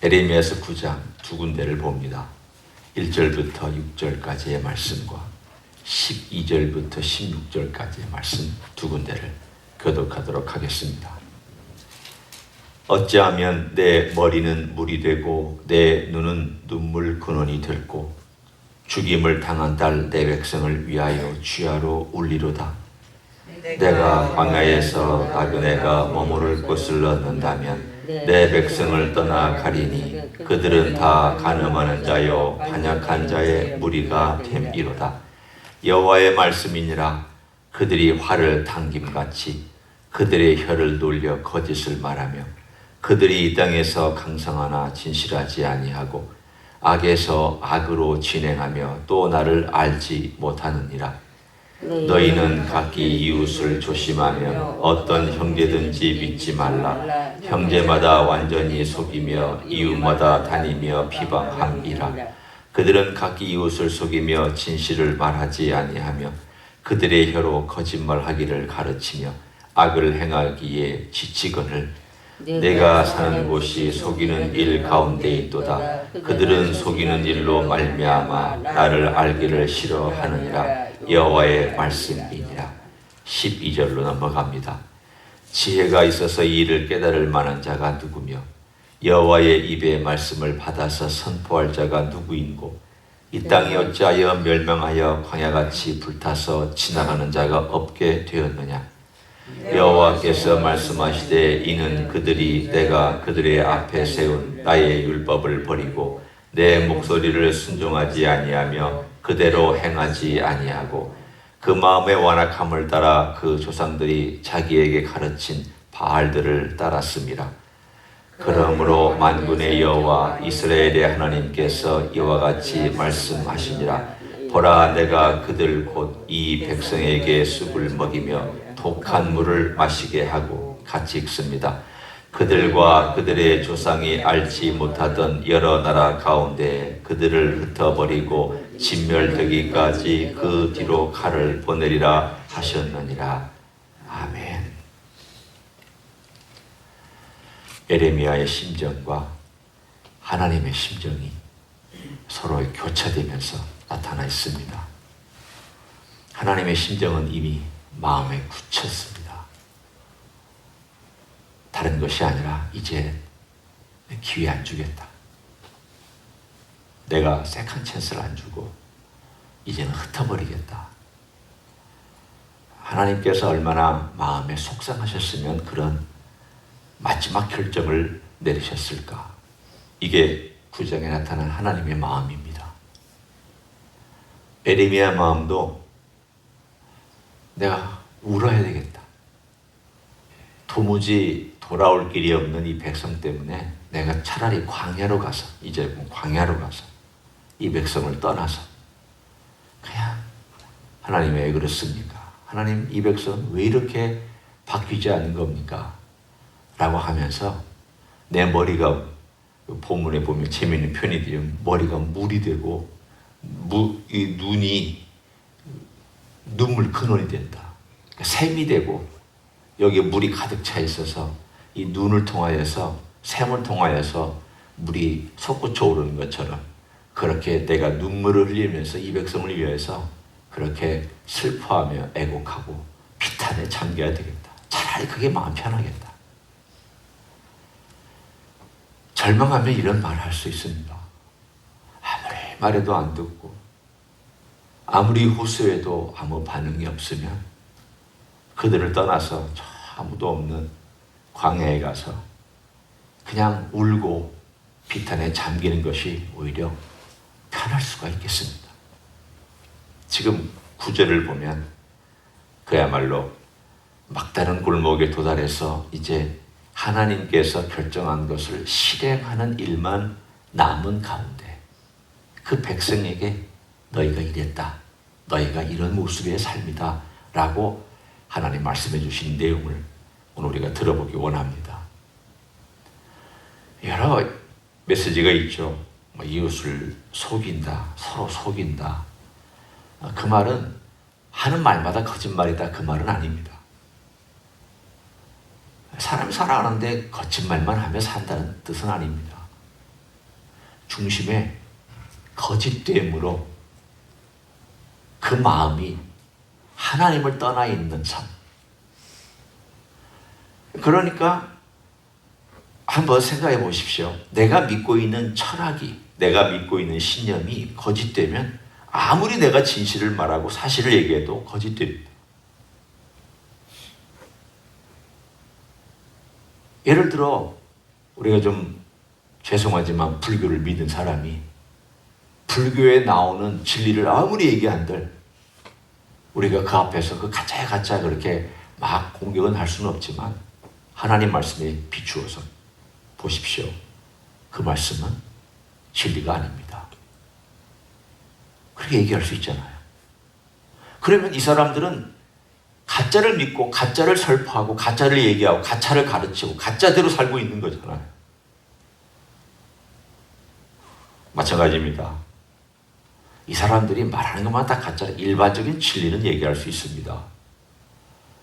에레미야서 9장 두 군데를 봅니다. 1절부터 6절까지의 말씀과 12절부터 16절까지의 말씀 두 군데를 교독하도록 하겠습니다. 어찌하면 내 머리는 물이 되고 내 눈은 눈물 근원이 됐고 죽임을 당한 딸 내 백성을 위하여 주야로 울리로다. 내가 광야에서 나그네가 머무를 곳을 얻는다면 내 백성을 떠나 가리니 그들은 다 간음하는 자요 반역한 자의 무리가 됨이로다. 여호와의 말씀이니라. 그들이 활을 당김같이 그들의 혀를 놀려 거짓을 말하며 그들이 이 땅에서 강성하나 진실하지 아니하고 악에서 악으로 진행하며 또 나를 알지 못하느니라. 너희는 각기 이웃을 조심하며 어떤 형제든지 믿지 말라. 형제마다 완전히 속이며 이웃마다 다니며 비방함이라. 그들은 각기 이웃을 속이며 진실을 말하지 아니하며 그들의 혀로 거짓말하기를 가르치며 악을 행하기에 지치거늘 내가 사는 곳이 속이는 일 가운데 있도다. 그들은 속이는 일로 말미암아 나를 알기를 싫어하느니라. 여호와의 말씀이니라. 12절로 넘어갑니다. 지혜가 있어서 이 일을 깨달을 만한 자가 누구며 여호와의 입의 말씀을 받아서 선포할 자가 누구인고 이 땅이 어찌하여 멸망하여 광야같이 불타서 지나가는 자가 없게 되었느냐. 여호와께서 말씀하시되 이는 그들이 내가 그들의 앞에 세운 나의 율법을 버리고 내 목소리를 순종하지 아니하며 그대로 행하지 아니하고 그 마음의 완악함을 따라 그 조상들이 자기에게 가르친 바알들을 따랐음이라. 그러므로 만군의 여호와 이스라엘의 하나님께서 이와 같이 말씀하시니라. 보라, 내가 그들 곧 이 백성에게 쑥을 먹이며 독한 물을 마시게 하고 같이 읽습니다. 그들과 그들의 조상이 알지 못하던 여러 나라 가운데 그들을 흩어버리고 진멸되기까지 그 뒤로 칼을 보내리라 하셨느니라. 아멘. 에레미야의 심정과 하나님의 심정이 서로 교차되면서 나타나 있습니다. 하나님의 심정은 이미 마음에 굳혔습니다. 다른 것이 아니라 이제 기회 안 주겠다. 내가 세컨 찬스를 안 주고 이제는 흩어버리겠다. 하나님께서 얼마나 마음에 속상하셨으면 그런 마지막 결정을 내리셨을까. 이게 구절에 나타난 하나님의 마음입니다. 에레미야 마음도 내가 울어야 되겠다. 도무지 돌아올 길이 없는 이 백성 때문에 내가 차라리 광야로 가서 이제 광야로 가서 이 백성을 떠나서 그냥 하나님 왜 그렇습니까? 하나님 이 백성 왜 이렇게 바뀌지 않는 겁니까? 라고 하면서 내 머리가 본문에 보면 재미있는 편이들이 머리가 물이 되고 이 눈이 눈물 근원이 된다. 그러니까 샘이 되고 여기에 물이 가득 차 있어서 이 눈을 통하여서 샘을 통하여서 물이 솟구쳐 오르는 것처럼 그렇게 내가 눈물을 흘리면서 이 백성을 위해서 그렇게 슬퍼하며 애곡하고 비탄에 잠겨야 되겠다. 차라리 그게 마음 편하겠다. 절망하면 이런 말을 할 수 있습니다. 아무리 말해도 안 듣고 아무리 호소해도 아무 반응이 없으면 그들을 떠나서 저 아무도 없는 광야에 가서 그냥 울고 비탄에 잠기는 것이 오히려 편할 수가 있겠습니다. 지금 구절을 보면 그야말로 막다른 골목에 도달해서 이제 하나님께서 결정한 것을 실행하는 일만 남은 가운데 그 백성에게 너희가 이랬다. 너희가 이런 모습의 삶이다. 라고 하나님 말씀해 주신 내용을 오늘 우리가 들어보기 원합니다. 여러 메시지가 있죠. 이웃을 속인다. 서로 속인다. 그 말은 하는 말마다 거짓말이다. 그 말은 아닙니다. 사람이 살아가는데 거짓말만 하며 산다는 뜻은 아닙니다. 중심에 거짓됨으로 그 마음이 하나님을 떠나 있는 삶. 그러니까 한번 생각해 보십시오. 내가 믿고 있는 철학이, 내가 믿고 있는 신념이 거짓되면 아무리 내가 진실을 말하고 사실을 얘기해도 거짓됩니다. 예를 들어 우리가 좀 죄송하지만 불교를 믿는 사람이 불교에 나오는 진리를 아무리 얘기한들 우리가 그 앞에서 그 가짜야 가짜 그렇게 막 공격은 할 수는 없지만 하나님 말씀에 비추어서 보십시오. 그 말씀은 진리가 아닙니다. 그렇게 얘기할 수 있잖아요. 그러면 이 사람들은 가짜를 믿고 가짜를 설파하고 가짜를 얘기하고 가짜를 가르치고 가짜대로 살고 있는 거잖아요. 마찬가지입니다. 이 사람들이 말하는 것만 다 가짜라. 일반적인 진리는 얘기할 수 있습니다.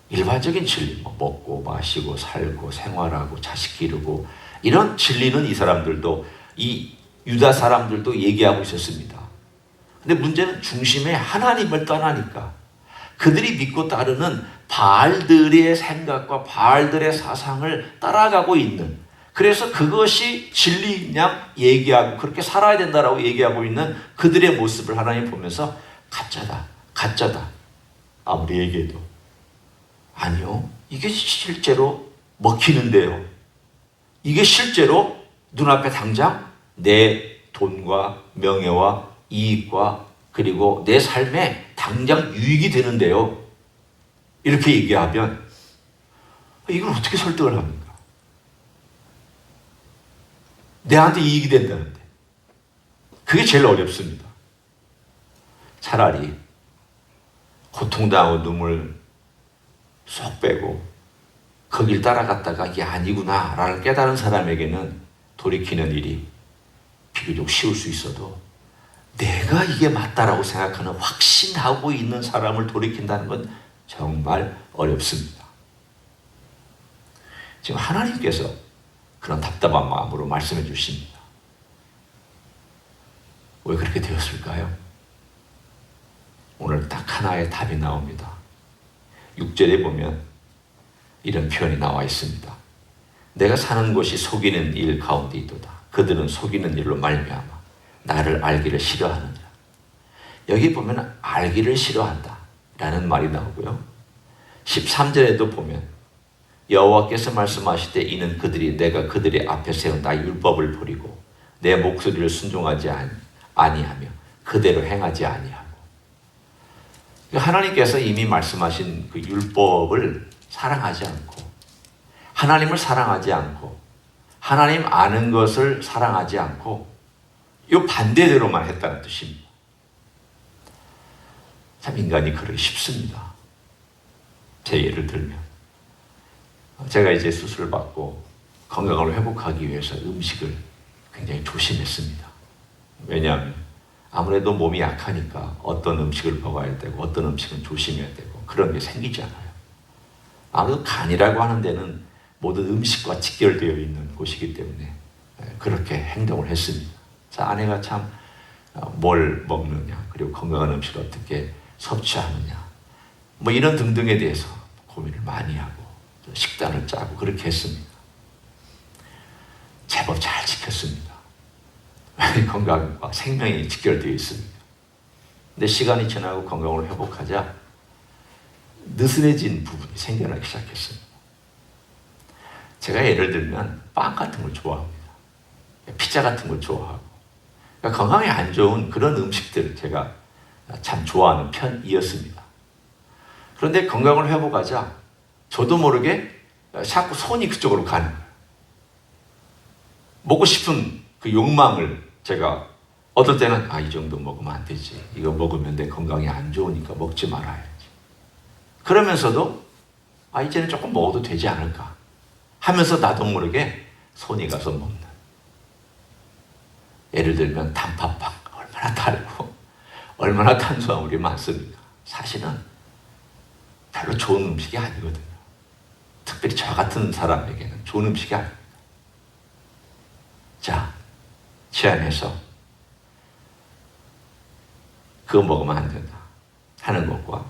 일반적인 진리, 먹고 마시고 살고 생활하고 자식 기르고 이런 진리는 이 사람들도 이 유다 사람들도 얘기하고 있었습니다. 근데 문제는 중심에 하나님을 떠나니까 그들이 믿고 따르는 바알들의 생각과 바알들의 사상을 따라가고 있는, 그래서 그것이 진리인 양 얘기하고 그렇게 살아야 된다라고 얘기하고 있는 그들의 모습을 하나님 보면서 가짜다, 가짜다 아무리 얘기해도 아니요, 이게 실제로 먹히는데요. 이게 실제로 눈앞에 당장 내 돈과 명예와 이익과 그리고 내 삶에 당장 유익이 되는데요. 이렇게 얘기하면 이걸 어떻게 설득을 합니까? 내한테 이익이 된다는데. 그게 제일 어렵습니다. 차라리 고통당하고 눈물 쏙 빼고 거길 따라갔다가 이게 아니구나 라는 깨달은 사람에게는 돌이키는 일이 비교적 쉬울 수 있어도 내가 이게 맞다라고 생각하는 확신하고 있는 사람을 돌이킨다는 건 정말 어렵습니다. 지금 하나님께서 그런 답답한 마음으로 말씀해 주십니다. 왜 그렇게 되었을까요? 오늘 딱 하나의 답이 나옵니다. 6절에 보면 이런 표현이 나와 있습니다. 내가 사는 곳이 속이는 일 가운데 있도다. 그들은 속이는 일로 말미암아 나를 알기를 싫어하느니라. 여기 보면 알기를 싫어한다 라는 말이 나오고요. 13절에도 보면 여호와께서 말씀하실 때 이는 그들이 내가 그들의 앞에 세운 나의 율법을 버리고 내 목소리를 순종하지 아니하며 그대로 행하지 아니하고. 하나님께서 이미 말씀하신 그 율법을 사랑하지 않고 하나님을 사랑하지 않고 하나님 아는 것을 사랑하지 않고 이 반대대로만 했다는 뜻입니다. 참 인간이 그러기 쉽습니다. 제 예를 들면 제가 이제 수술을 받고 건강을 회복하기 위해서 음식을 굉장히 조심했습니다. 왜냐하면 아무래도 몸이 약하니까 어떤 음식을 먹어야 되고 어떤 음식은 조심해야 되고 그런 게 생기잖아요. 아무래도 간이라고 하는 데는 모든 음식과 직결되어 있는 곳이기 때문에 그렇게 행동을 했습니다. 그래서 아내가 참 뭘 먹느냐 그리고 건강한 음식을 어떻게 섭취하느냐 뭐 이런 등등에 대해서 고민을 많이 하고 식단을 짜고 그렇게 했습니다. 제법 잘 지켰습니다. 건강과 생명이 직결되어 있습니다. 근데 시간이 지나고 건강을 회복하자 느슨해진 부분이 생겨나기 시작했습니다. 제가 예를 들면 빵 같은 걸 좋아합니다. 피자 같은 걸 좋아하고 그러니까 건강에 안 좋은 그런 음식들을 제가 참 좋아하는 편이었습니다. 그런데 건강을 회복하자 저도 모르게 자꾸 손이 그쪽으로 가는 거예요. 먹고 싶은 그 욕망을 제가 어떨 때는 이 정도 먹으면 안 되지. 이거 먹으면 내 건강에 안 좋으니까 먹지 말아야지. 그러면서도 이제는 조금 먹어도 되지 않을까 하면서 나도 모르게 손이 가서 먹는. 예를 들면 단팥빵 얼마나 달고 얼마나 탄수화물이 많습니까? 사실은 별로 좋은 음식이 아니거든요. 특별히 저 같은 사람에게는 좋은 음식이 아닙니다. 자, 제안해서 그거 먹으면 안 된다 하는 것과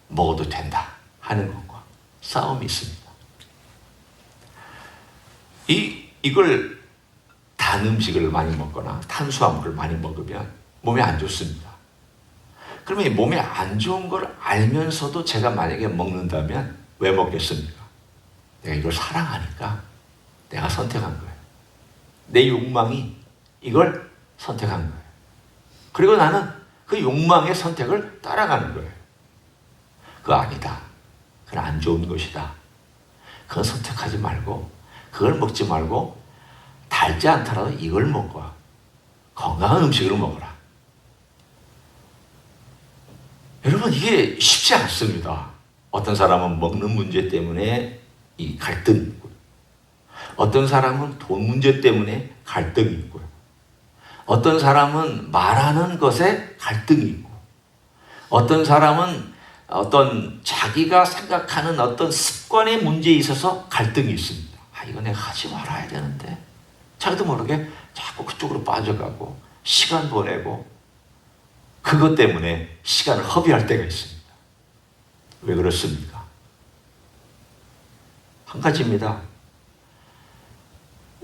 먹어도 된다 하는 것과 싸움이 있습니다. 이걸 단 음식을 많이 먹거나 탄수화물을 많이 먹으면 몸에 안 좋습니다. 그러면 이 몸에 안 좋은 걸 알면서도 제가 만약에 먹는다면 왜 먹겠습니까? 내가 이걸 사랑하니까 내가 선택한 거예요. 내 욕망이 이걸 선택한 거예요. 그리고 나는 그 욕망의 선택을 따라가는 거예요. 그거 아니다. 그건 안 좋은 것이다. 그건 선택하지 말고 그걸 먹지 말고 달지 않더라도 이걸 먹고 건강한 음식을 먹어라. 여러분 이게 쉽지 않습니다. 어떤 사람은 먹는 문제 때문에 이 갈등이 있고요. 어떤 사람은 돈 문제 때문에 갈등이 있고요. 어떤 사람은 말하는 것에 갈등이 있고 어떤 사람은 어떤 자기가 생각하는 어떤 습관의 문제에 있어서 갈등이 있습니다. 이거 내가 하지 말아야 되는데 자기도 모르게 자꾸 그쪽으로 빠져가고 시간 보내고 그것 때문에 시간을 허비할 때가 있습니다. 왜 그렇습니까? 한 가지입니다.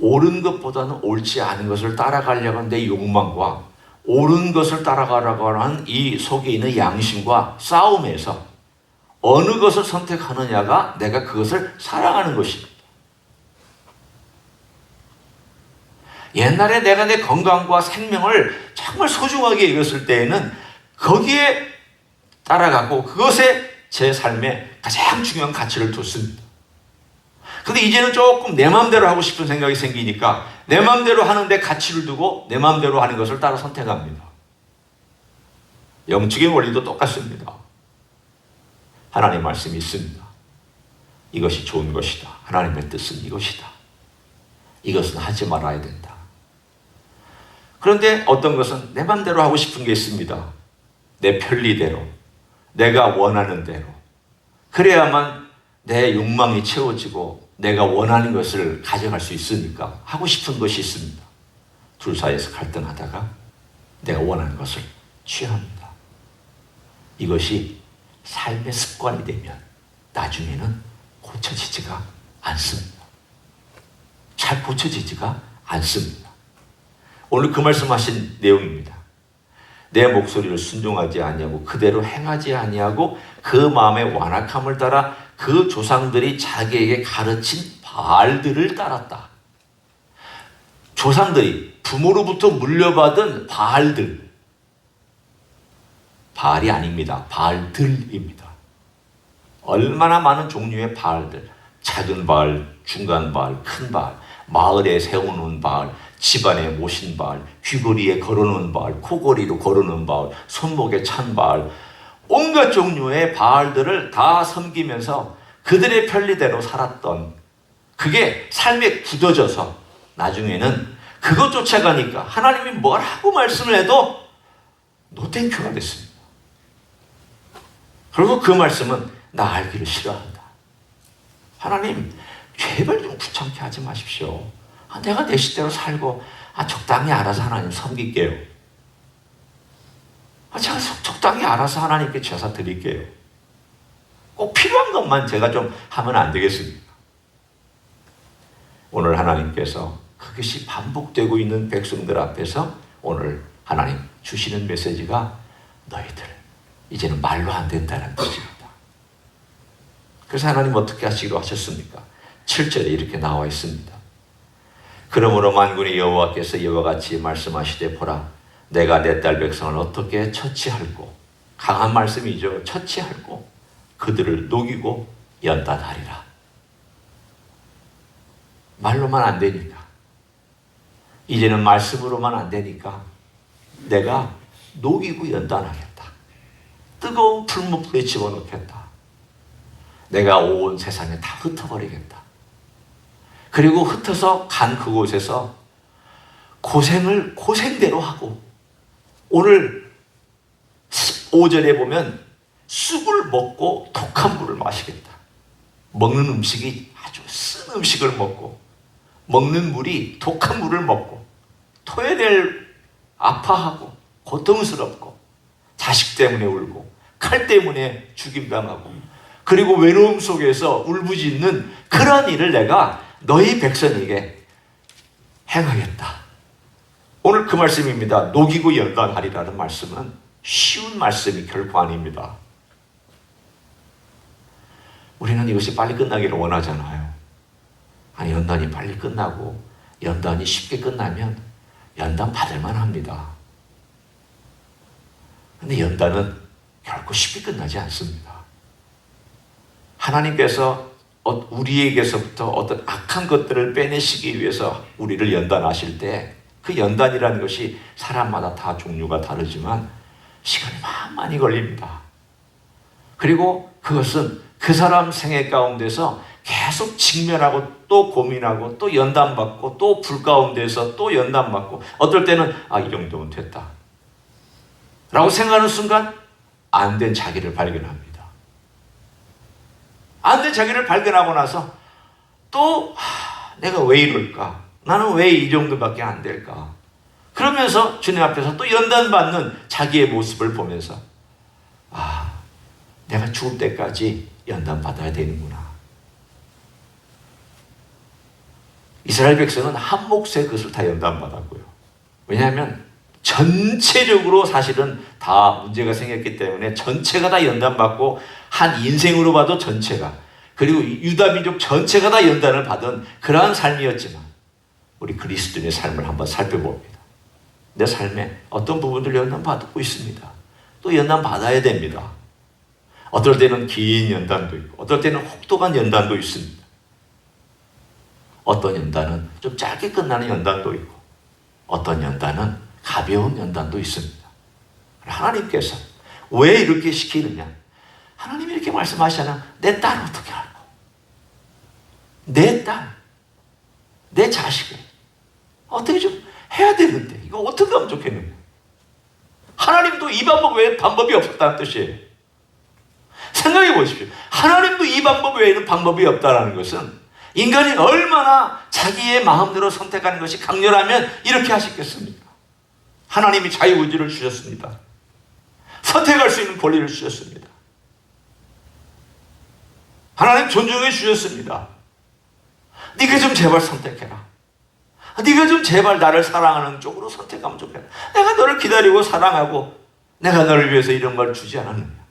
옳은 것보다는 옳지 않은 것을 따라가려고 하는 내 욕망과 옳은 것을 따라가려고 하는 이 속에 있는 양심과 싸움에서 어느 것을 선택하느냐가 내가 그것을 사랑하는 것입니다. 옛날에 내가 내 건강과 생명을 정말 소중하게 여겼을 때에는 거기에 따라가고 그것에 제 삶에 가장 중요한 가치를 뒀습니다. 근데 이제는 조금 내 마음대로 하고 싶은 생각이 생기니까 내 마음대로 하는데 가치를 두고 내 마음대로 하는 것을 따라 선택합니다. 영적인 원리도 똑같습니다. 하나님의 말씀이 있습니다. 이것이 좋은 것이다. 하나님의 뜻은 이것이다. 이것은 하지 말아야 된다. 그런데 어떤 것은 내 마음대로 하고 싶은 게 있습니다. 내 편리대로, 내가 원하는 대로. 그래야만 내 욕망이 채워지고 내가 원하는 것을 가져갈 수 있으니까 하고 싶은 것이 있습니다. 둘 사이에서 갈등하다가 내가 원하는 것을 취합니다. 이것이 삶의 습관이 되면 나중에는 고쳐지지가 않습니다. 잘 고쳐지지가 않습니다. 오늘 그 말씀하신 내용입니다. 내 목소리를 순종하지 아니하고 그대로 행하지 아니하고 그 마음의 완악함을 따라 그 조상들이 자기에게 가르친 바알들을 따랐다. 조상들이 부모로부터 물려받은 바알들. 바알이 아닙니다. 바알들입니다. 얼마나 많은 종류의 바알들. 작은 바알, 중간 바알, 큰 바알, 마을에 세워놓은 바알, 집안에 모신 바알, 귀걸이에 걸어놓은 바알, 코걸이로 걸어놓은 바알, 손목에 찬 바알, 온갖 종류의 바알들을 다 섬기면서 그들의 편리대로 살았던 그게 삶에 굳어져서 나중에는 그것 쫓아가니까 하나님이 뭐라고 말씀을 해도 노땡큐가 됐습니다. 그리고 그 말씀은 나 알기를 싫어한다. 하나님 제발 좀 귀찮게 하지 마십시오. 내가 내 식대로 살고 적당히 알아서 하나님 섬길게요. 제가 적당히 알아서 하나님께 제사 드릴게요. 꼭 필요한 것만 제가 좀 하면 안 되겠습니까? 오늘 하나님께서 그것이 반복되고 있는 백성들 앞에서 오늘 하나님 주시는 메시지가 너희들 이제는 말로 안 된다는 뜻입니다. 그래서 하나님 어떻게 하시기로 하셨습니까? 7절에 이렇게 나와 있습니다. 그러므로 만군의 여호와께서 이와 같이 말씀하시되 보라 내가 내 딸 백성을 어떻게 처치할고 강한 말씀이죠. 처치할고 그들을 녹이고 연단하리라. 말로만 안 되니까 이제는 말씀으로만 안 되니까 내가 녹이고 연단하겠다. 뜨거운 풀무불에 집어넣겠다. 내가 온 세상에 다 흩어버리겠다. 그리고 흩어서 간 그곳에서 고생을 고생대로 하고 오늘 5절에 보면 쑥을 먹고 독한 물을 마시겠다. 먹는 음식이 아주 쓴 음식을 먹고 먹는 물이 독한 물을 먹고 토해낼 아파하고 고통스럽고 자식 때문에 울고 칼 때문에 죽임당하고 그리고 외로움 속에서 울부짖는 그런 일을 내가 너희 백성에게 행하겠다. 오늘 그 말씀입니다. 녹이고 연단하리라는 말씀은 쉬운 말씀이 결코 아닙니다. 우리는 이것이 빨리 끝나기를 원하잖아요. 아니, 연단이 빨리 끝나고 연단이 쉽게 끝나면 연단 받을만 합니다. 근데 연단은 결코 쉽게 끝나지 않습니다. 하나님께서 우리에게서부터 어떤 악한 것들을 빼내시기 위해서 우리를 연단하실 때 그 연단이라는 것이 사람마다 다 종류가 다르지만 시간이 많이 걸립니다. 그리고 그것은 그 사람 생애 가운데서 계속 직면하고 또 고민하고 또 연단받고 또 불 가운데서 또 연단받고 어떨 때는 이 정도면 됐다 라고 생각하는 순간 안 된 자기를 발견합니다. 안 된 자기를 발견하고 나서 또 내가 왜 이럴까? 나는 왜 이 정도밖에 안 될까? 그러면서 주님 앞에서 또 연단받는 자기의 모습을 보면서 내가 죽을 때까지 연단받아야 되는구나. 이스라엘 백성은 한 몫의 것을 다 연단받았고요. 왜냐하면 전체적으로 사실은 다 문제가 생겼기 때문에 전체가 다 연단받고 한 인생으로 봐도 전체가 그리고 유다 민족 전체가 다 연단을 받은 그러한 삶이었지만 우리 그리스도인의 삶을 한번 살펴봅니다. 내 삶에 어떤 부분들 연단받고 있습니다. 또 연단받아야 됩니다. 어떨 때는 긴 연단도 있고 어떨 때는 혹독한 연단도 있습니다. 어떤 연단은 좀 짧게 끝나는 연단도 있고 어떤 연단은 가벼운 연단도 있습니다. 하나님께서 왜 이렇게 시키느냐? 하나님이 이렇게 말씀하시잖아. 내 딸 어떻게 알고? 내 딸, 내 자식을 어떻게 좀 해야 되는데 이거 어떻게 하면 좋겠느냐? 하나님도 이 방법 외에 방법이 없었다는 뜻이에요. 생각해 보십시오. 하나님도 이 방법 외에는 방법이 없다는 것은 인간이 얼마나 자기의 마음대로 선택하는 것이 강렬하면 이렇게 하시겠습니까? 하나님이 자유의지를 주셨습니다. 선택할 수 있는 권리를 주셨습니다. 하나님 존중해 주셨습니다. 네가 좀 제발 선택해라. 네가 좀 제발 나를 사랑하는 쪽으로 선택하면 좋겠다. 내가 너를 기다리고 사랑하고 내가 너를 위해서 이런 걸 주지 않았느냐.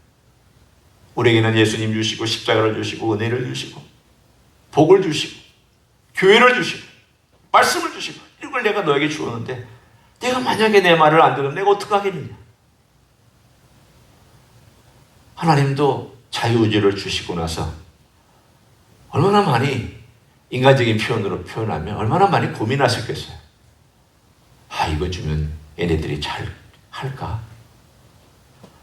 우리에게는 예수님 주시고 십자가를 주시고 은혜를 주시고 복을 주시고 교회를 주시고 말씀을 주시고 이런 걸 내가 너에게 주었는데 내가 만약에 내 말을 안 들으면 내가 어떡하겠느냐. 하나님도 자유의지를 주시고 나서 얼마나 많이 인간적인 표현으로 표현하면 얼마나 많이 고민하셨겠어요. 이거 주면 얘네들이 잘 할까?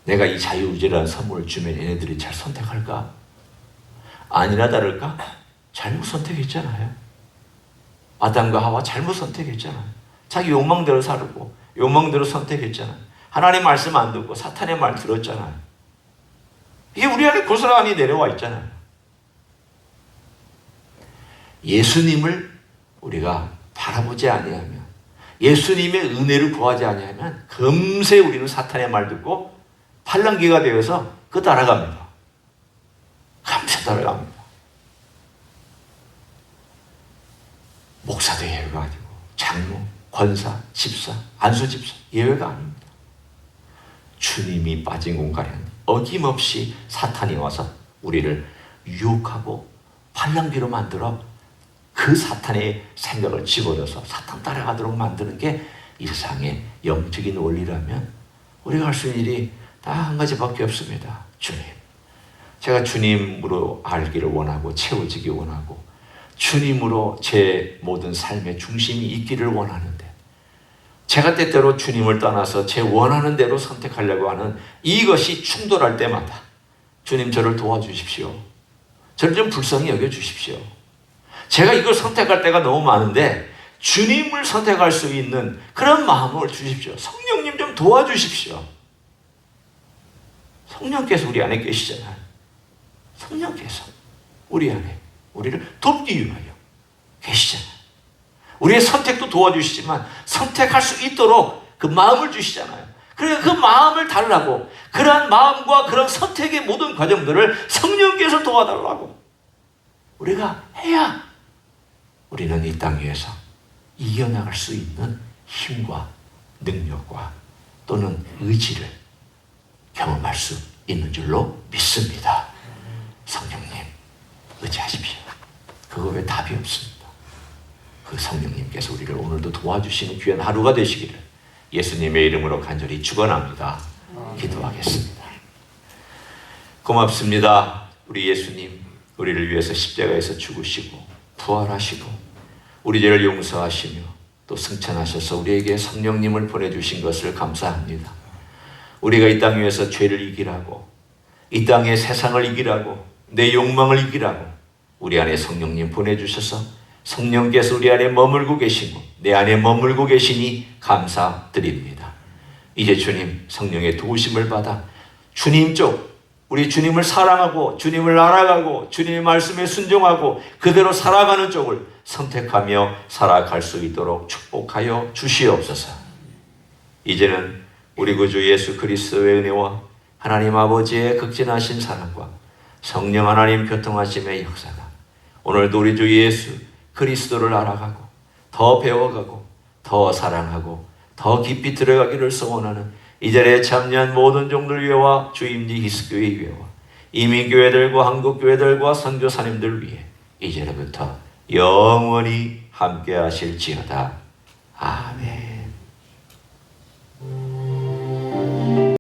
내가 이 자유의지라는 선물을 주면 얘네들이 잘 선택할까? 아니나 다를까? 잘못 선택했잖아요. 아담과 하와 잘못 선택했잖아요. 자기 욕망대로 살고 욕망대로 선택했잖아요. 하나님 말씀 안 듣고 사탄의 말 들었잖아요. 이게 우리 안에 고스란히 내려와 있잖아요. 예수님을 우리가 바라보지 아니하면 예수님의 은혜를 구하지 아니하면 금세 우리는 사탄의 말 듣고 팔랑귀가 되어서 그 따라갑니다. 금세 따라갑니다. 목사도 예외가 아니고 장로, 권사, 집사, 안수집사 예외가 아닙니다. 주님이 빠진 공간에 어김없이 사탄이 와서 우리를 유혹하고 팔랑귀로 만들어 그 사탄의 생각을 집어넣어서 사탄 따라가도록 만드는 게 일상의 영적인 원리라면 우리가 할 수 있는 일이 딱 한 가지밖에 없습니다. 주님, 제가 주님으로 알기를 원하고 채워지기 원하고 주님으로 제 모든 삶의 중심이 있기를 원하는데 제가 때때로 주님을 떠나서 제 원하는 대로 선택하려고 하는 이것이 충돌할 때마다 주님 저를 도와주십시오. 저를 좀 불쌍히 여겨주십시오. 제가 이걸 선택할 때가 너무 많은데 주님을 선택할 수 있는 그런 마음을 주십시오. 성령님 좀 도와주십시오. 성령께서 우리 안에 계시잖아요. 성령께서 우리 안에 우리를 돕기 위하여 계시잖아요. 우리의 선택도 도와주시지만 선택할 수 있도록 그 마음을 주시잖아요. 그러니까 그 마음을 달라고, 그러한 마음과 그런 선택의 모든 과정들을 성령께서 도와달라고 우리가 해야 우리는 이 땅 위에서 이겨나갈 수 있는 힘과 능력과 또는 의지를 경험할 수 있는 줄로 믿습니다. 성령님 의지하십시오. 그거 왜 답이 없습니다. 그 성령님께서 우리를 오늘도 도와주시는 귀한 하루가 되시기를 예수님의 이름으로 간절히 축원합니다. 기도하겠습니다. 고맙습니다. 우리 예수님, 우리를 위해서 십자가에서 죽으시고 부활하시고 우리 죄를 용서하시며 또 승천하셔서 우리에게 성령님을 보내주신 것을 감사합니다. 우리가 이 땅 위에서 죄를 이기라고, 이 땅의 세상을 이기라고, 내 욕망을 이기라고 우리 안에 성령님 보내주셔서 성령께서 우리 안에 머물고 계시고 내 안에 머물고 계시니 감사드립니다. 이제 주님 성령의 도우심을 받아 주님 쪽, 우리 주님을 사랑하고 주님을 알아가고 주님의 말씀에 순종하고 그대로 살아가는 쪽을 선택하며 살아갈 수 있도록 축복하여 주시옵소서. 이제는 우리 구주 예수 그리스도의 은혜와 하나님 아버지의 극진하신 사랑과 성령 하나님 교통하심의 역사가 오늘도 우리 주 예수 그리스도를 알아가고 더 배워가고 더 사랑하고 더 깊이 들어가기를 소원하는 이 자리에 참여한 모든 종들 위해와 주임지 히스교회 위해와 이민교회들과 한국교회들과 선교사님들 위해 이제로부터 영원히 함께 하실지어다. 아멘.